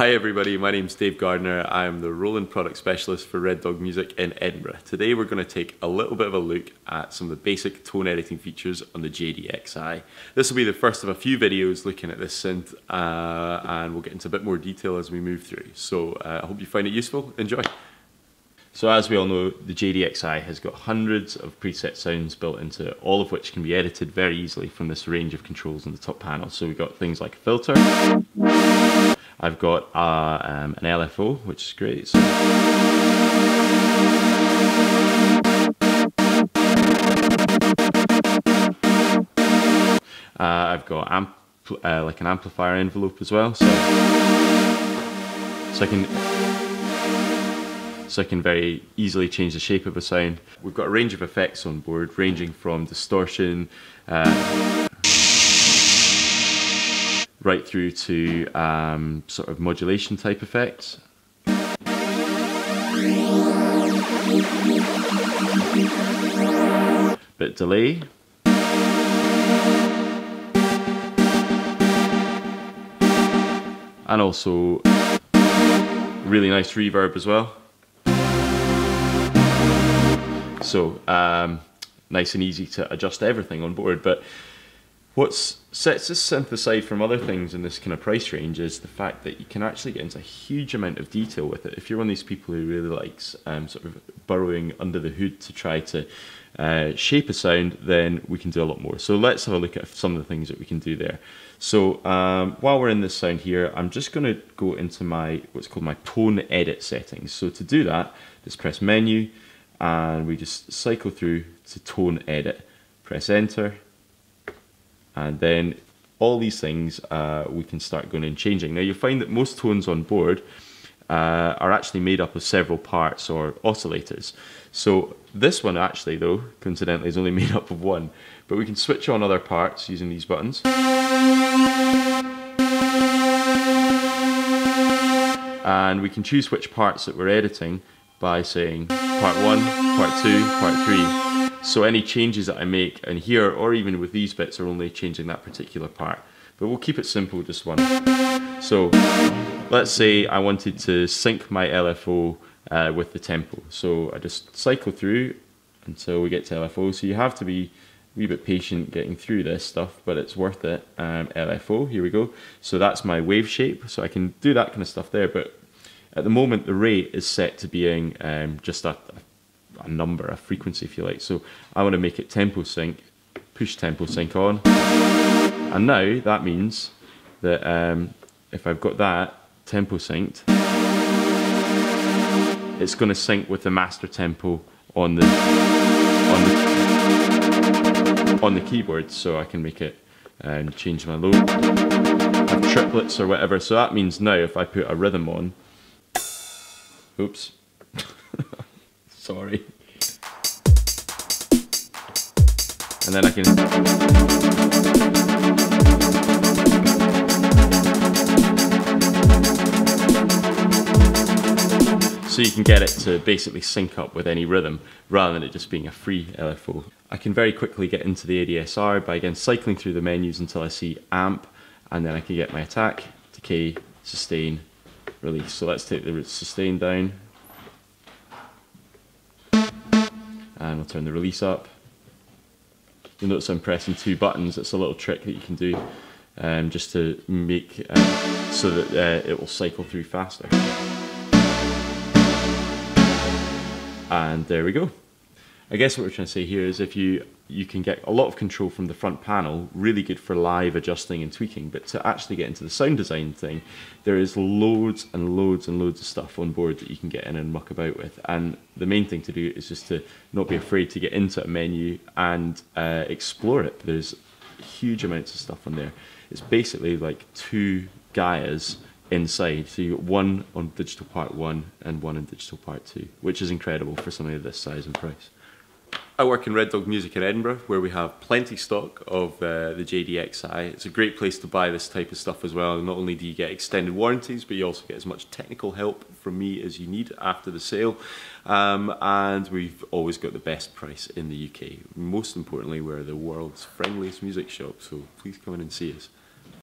Hi everybody, my name's Dave Gardner. I am the Roland Product Specialist for Red Dog Music in Edinburgh. Today we're going to take a little bit of a look at some of the basic tone editing features on the JD-Xi. This will be the first of a few videos looking at this synth and we'll get into a bit more detail as we move through. So I hope you find it useful. Enjoy! So as we all know, the JD-Xi has got hundreds of preset sounds built into it, all of which can be edited very easily from this range of controls on the top panel. So we've got things like a filter. I've got an LFO, which is great. So I've got like an amplifier envelope as well. So I can very easily change the shape of a sound. We've got a range of effects on board, ranging from distortion right through to sort of modulation type effects. Bit delay. And also really nice reverb as well. So nice and easy to adjust everything on board. But what sets this synth aside from other things in this kind of price range is the fact that you can actually get into a huge amount of detail with it. If you're one of these people who really likes sort of burrowing under the hood to try to shape a sound, then we can do a lot more. So let's have a look at some of the things that we can do there. So while we're in this sound here, I'm just going to go into my what's called my tone edit settings. So to do that, just press menu and we just cycle through to tone edit. Press enter. And then all these things we can start going and changing. Now you'll find that most tones on board are actually made up of several parts or oscillators. So this one actually though, coincidentally, is only made up of one. But we can switch on other parts using these buttons. And we can choose which parts that we're editing by saying part 1, part 2, part 3. So any changes that I make in here, or even with these bits, are only changing that particular part. But we'll keep it simple, just one. So let's say I wanted to sync my LFO with the tempo. So I just cycle through until we get to LFO. So you have to be a wee bit patient getting through this stuff, but it's worth it. LFO, here we go. So that's my wave shape. So I can do that kind of stuff there, but at the moment the rate is set to being just a number, a frequency if you like. So I want to make it tempo sync, push tempo sync on. And now that means that if I've got that tempo synced, it's going to sync with the master tempo on the keyboard. So I can make it change my low, have triplets or whatever. So that means now if I put a rhythm on, oops, sorry. And then I can so you can get it to basically sync up with any rhythm rather than it just being a free LFO. I can very quickly get into the ADSR by again cycling through the menus until I see amp, and then I can get my attack, decay, sustain, release. So let's take the sustain down. And we'll turn the release up. You'll notice I'm pressing two buttons. It's a little trick that you can do just to make so that it will cycle through faster. And there we go. I guess what we're trying to say here is if you can get a lot of control from the front panel, really good for live adjusting and tweaking, but to actually get into the sound design thing, there is loads and loads and loads of stuff on board that you can get in and muck about with. And the main thing to do is just to not be afraid to get into a menu and explore it. There's huge amounts of stuff on there. It's basically like two Gaias inside. So you got one on digital part 1 and one in digital part 2, which is incredible for something of this size and price. I work in Red Dog Music in Edinburgh, where we have plenty stock of the JD-Xi. It's a great place to buy this type of stuff as well. Not only do you get extended warranties, but you also get as much technical help from me as you need after the sale. And we've always got the best price in the UK. Most importantly, we're the world's friendliest music shop, so please come in and see us.